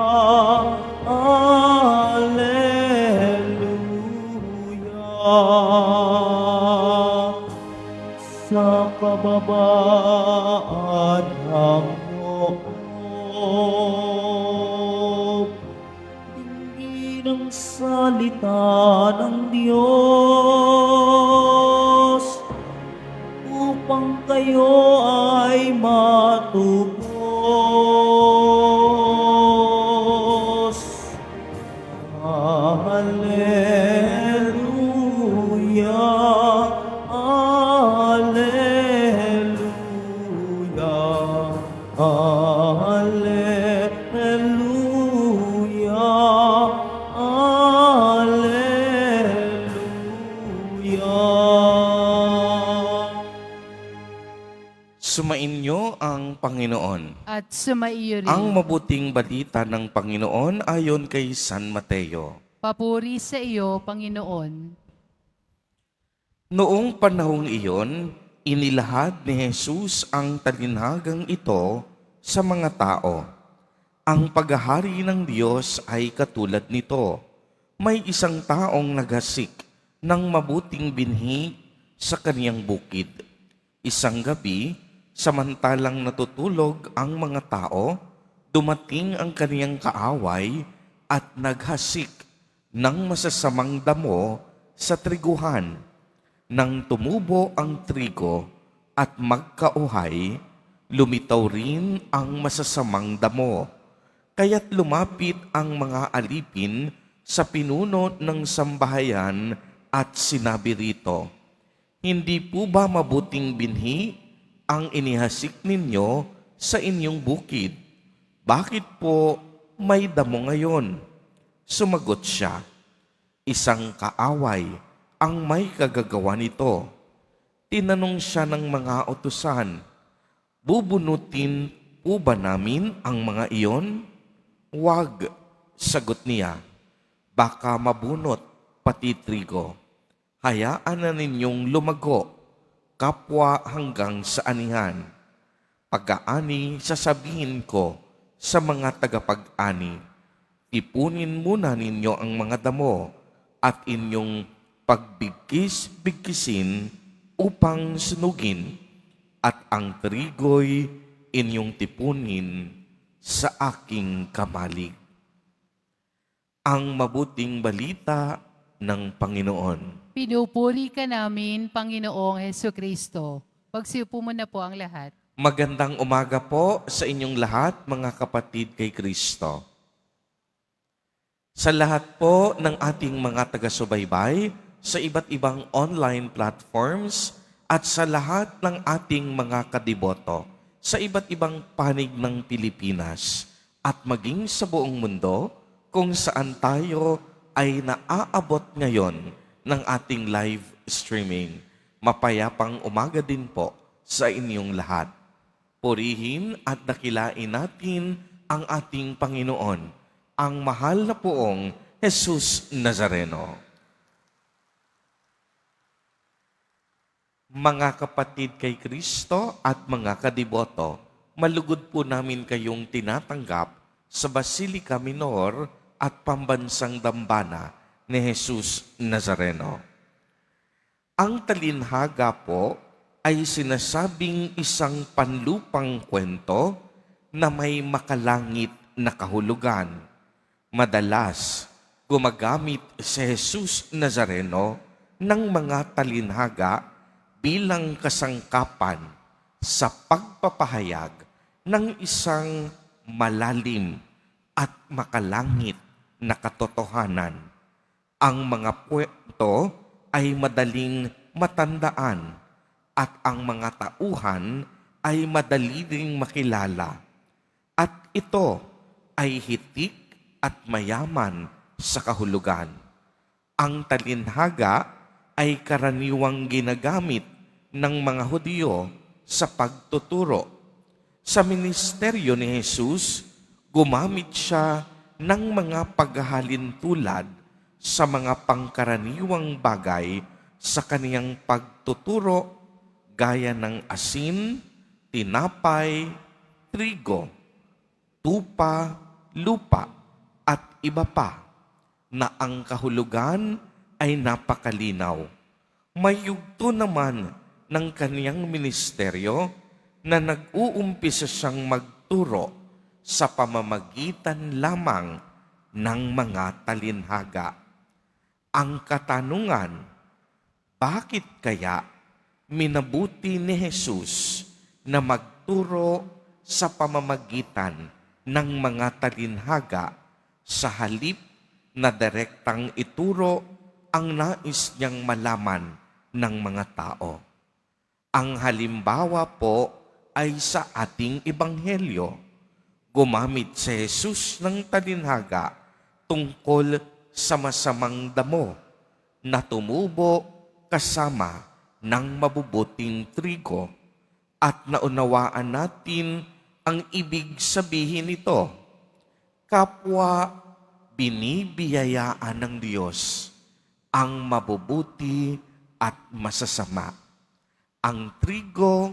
Alleluia. Sa kababaan ng loob, hindi ng salita ng Diyos, upang kayo ay matubos. Alleluia, alleluia, alleluia, alleluia. Sumainyo ang Panginoon. At sumaiyo rin. Ang mabuting balita ng Panginoon ayon kay San Mateo. Papuri sa iyo, Panginoon. Noong panahong iyon, inilahad ni Jesus ang talinhagang ito sa mga tao. Ang paghahari ng Diyos ay katulad nito. May isang taong naghasik ng mabuting binhi sa kaniyang bukid. Isang gabi, samantalang natutulog ang mga tao, dumating ang kaniyang kaaway at naghasik ng masasamang damo sa triguhan. Nang tumubo ang trigo at magkauhay, lumitaw rin ang masasamang damo. Kaya't lumapit ang mga alipin sa pinuno ng sambahayan at sinabi rito, "Hindi po ba mabuting binhi ang inihasik ninyo sa inyong bukid? Bakit po may damo ngayon?" Sumagot siya, "Isang kaaway ang may kagagawa nito." Tinanong siya ng mga utusan, "Bubunutin po ba namin ang mga iyon?" "Wag," sagot niya, "baka mabunot pati trigo. Hayaan na ninyong lumago, kapwa hanggang sa anihan. Pagkaani sasabihin ko sa mga tagapag-ani, ipunin muna ninyo ang mga damo at inyong pagbigkis-bigkisin upang sunugin, at ang trigo'y inyong tipunin sa aking kamalig." Ang mabuting balita ng Panginoon. Pinupuri ka namin, Panginoong Hesukristo. Pagsiupo mo na po ang lahat. Magandang umaga po sa inyong lahat, mga kapatid kay Kristo. Sa lahat po ng ating mga taga-subaybay sa iba't ibang online platforms at sa lahat ng ating mga kadiboto sa iba't ibang panig ng Pilipinas at maging sa buong mundo kung saan tayo ay naaabot ngayon ng ating live streaming. Mapayapang umaga din po sa inyong lahat. Purihin at dakilain natin ang ating Panginoon, ang mahal na poong Jesus Nazareno. Mga kapatid kay Kristo at mga kadiboto, malugod po namin kayong tinatanggap sa Basilica Minor at Pambansang Dambana ni Jesus Nazareno. Ang talinhaga po ay sinasabing isang panlupang kwento na may makalangit na kahulugan. Madalas, gumagamit si Jesus Nazareno ng mga talinhaga bilang kasangkapan sa pagpapahayag ng isang malalim at makalangit na katotohanan. Ang mga kwento ay madaling matandaan at ang mga tauhan ay madali ring makilala. At ito ay hitik at mayaman sa kahulugan. Ang talinhaga ay karaniwang ginagamit ng mga Hudyo sa pagtuturo. Sa ministeryo ni Jesus, gumamit siya ng mga paghahalin tulad sa mga pangkaraniwang bagay sa kaniyang pagtuturo gaya ng asin, tinapay, trigo, tupa, lupa, iba pa na ang kahulugan ay napakalinaw. May yugto naman ng kaniyang ministeryo na nag-uumpisa siyang magturo sa pamamagitan lamang ng mga talinhaga. Ang katanungan, bakit kaya minabuti ni Jesus na magturo sa pamamagitan ng mga talinhaga sa halip na direktang ituro ang nais niyang malaman ng mga tao? Ang halimbawa po ay sa ating ebanghelyo. Gumamit si Jesus ng talinhaga tungkol sa masamang damo na tumubo kasama ng mabubuting trigo, at naunawaan natin ang ibig sabihin nito. Kapwa binibiyayaan ng Diyos ang mabubuti at masasama. Ang trigo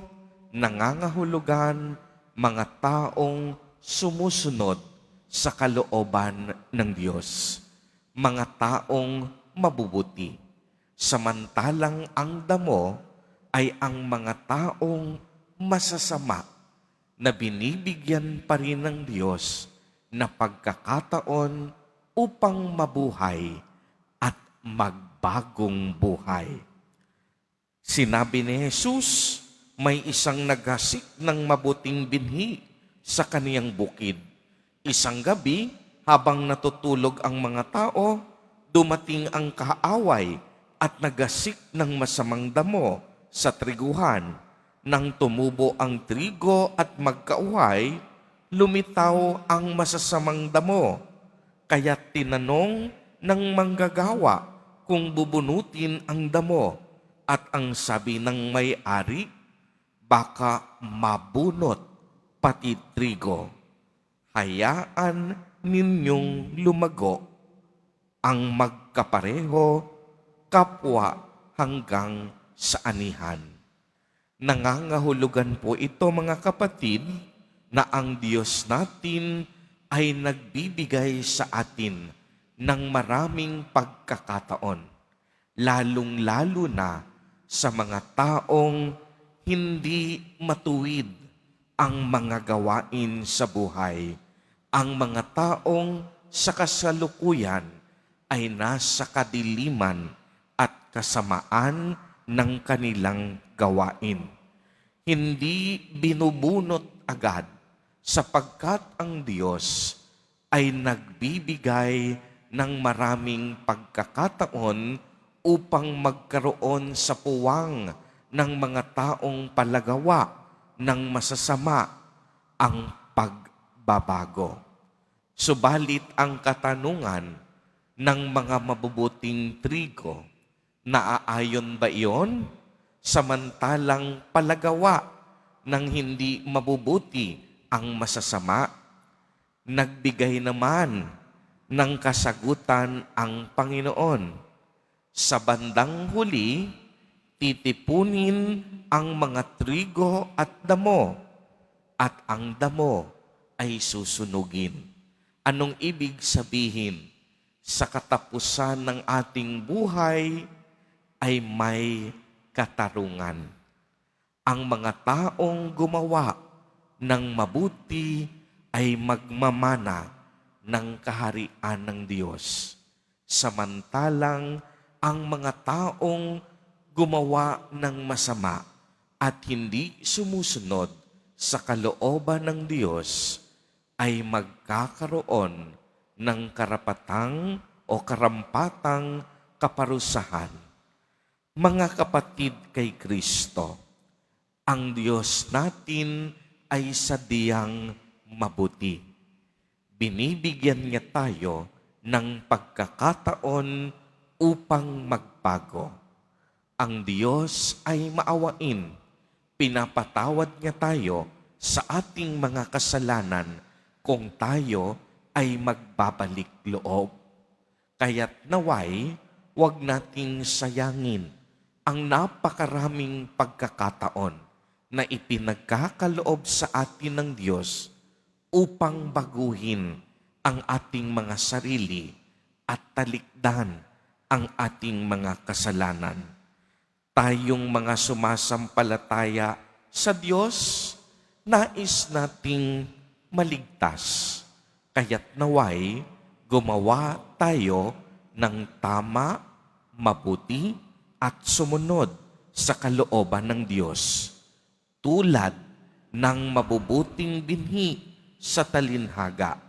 nangangahulugan mga taong sumusunod sa kalooban ng Diyos, mga taong mabubuti. Samantalang ang damo ay ang mga taong masasama na binibigyan pa rin ng Diyos na pagkakataon upang mabuhay at magbagong buhay. Sinabi ni Jesus, may isang naghasik ng mabuting binhi sa kaniyang bukid. Isang gabi, habang natutulog ang mga tao, dumating ang kaaway at nagasik ng masamang damo sa triguhan. Nang tumubo ang trigo at magkauhay, lumitaw ang masasamang damo. Kaya tinanong ng manggagawa kung bubunutin ang damo, at ang sabi ng may-ari, baka mabunot pati trigo. Hayaan ninyong lumago ang magkapareho, kapwa hanggang sa anihan. Nangangahulugan po ito, mga kapatid, na ang Diyos natin ay nagbibigay sa atin ng maraming pagkakataon, lalong-lalo na sa mga taong hindi matuwid ang mga gawain sa buhay. Ang mga taong sa kasalukuyan ay nasa kadiliman at kasamaan ng kanilang gawain. Hindi binubunot agad sapagkat ang Diyos ay nagbibigay ng maraming pagkakataon upang magkaroon sa puwang ng mga taong palagawa ng masasama ang pagbabago. Subalit ang katanungan ng mga mabubuting trigo, naaayon ba iyon? Samantalang palagawa ng hindi mabubuti ang masasama? Nagbigay naman ng kasagutan ang Panginoon. Sa bandang huli, titipunin ang mga trigo at damo, at ang damo ay susunugin. Anong ibig sabihin? Sa katapusan ng ating buhay ay may katarungan. Ang mga taong gumawa ng mabuti ay magmamana ng kaharian ng Diyos. Samantalang ang mga taong gumawa ng masama at hindi sumusunod sa kalooban ng Diyos ay magkakaroon ng karapatang o karampatang kaparusahan. Mga kapatid kay Kristo, ang Diyos natin ay sadyang mabuti. Binibigyan niya tayo ng pagkakataon upang magbago. Ang Diyos ay maawain. Pinapatawad niya tayo sa ating mga kasalanan kung tayo ay magbabalik loob. Kaya't naway, huwag nating sayangin ang napakaraming pagkakataon na ipinagkakaloob sa atin ng Diyos upang baguhin ang ating mga sarili at talikdan ang ating mga kasalanan. Tayong mga sumasampalataya sa Diyos, nais nating maligtas. Kaya't naway, gumawa tayo ng tama, mabuti, at sumunod sa kalooban ng Diyos. Tulad ng mabubuting binhi sa talinhaga,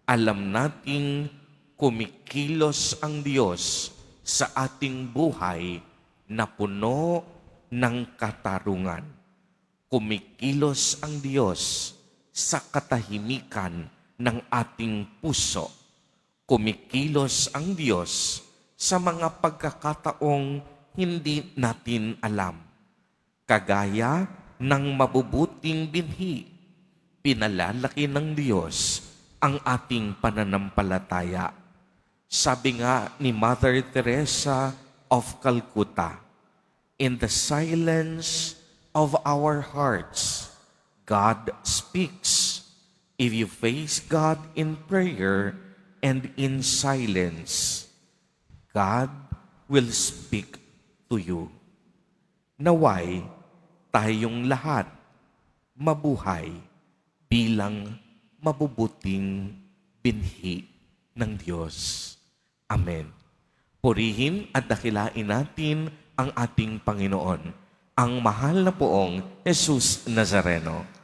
alam nating kumikilos ang Diyos sa ating buhay na puno ng katarungan. Kumikilos ang Diyos sa katahimikan ng ating puso. Kumikilos ang Diyos sa mga pagkakataong hindi natin alam. Kagaya ng mabubuting binhi, pinalalaki ng Diyos ang ating pananampalataya. Sabi nga ni Mother Teresa of Calcutta, in the silence of our hearts, God speaks. If you face God in prayer and in silence, God will speak to you. Naway, tayong lahat mabuhay bilang mabubuting binhi ng Diyos. Amen. Purihin at dakilain natin ang ating Panginoon, ang mahal na poong Jesus Nazareno.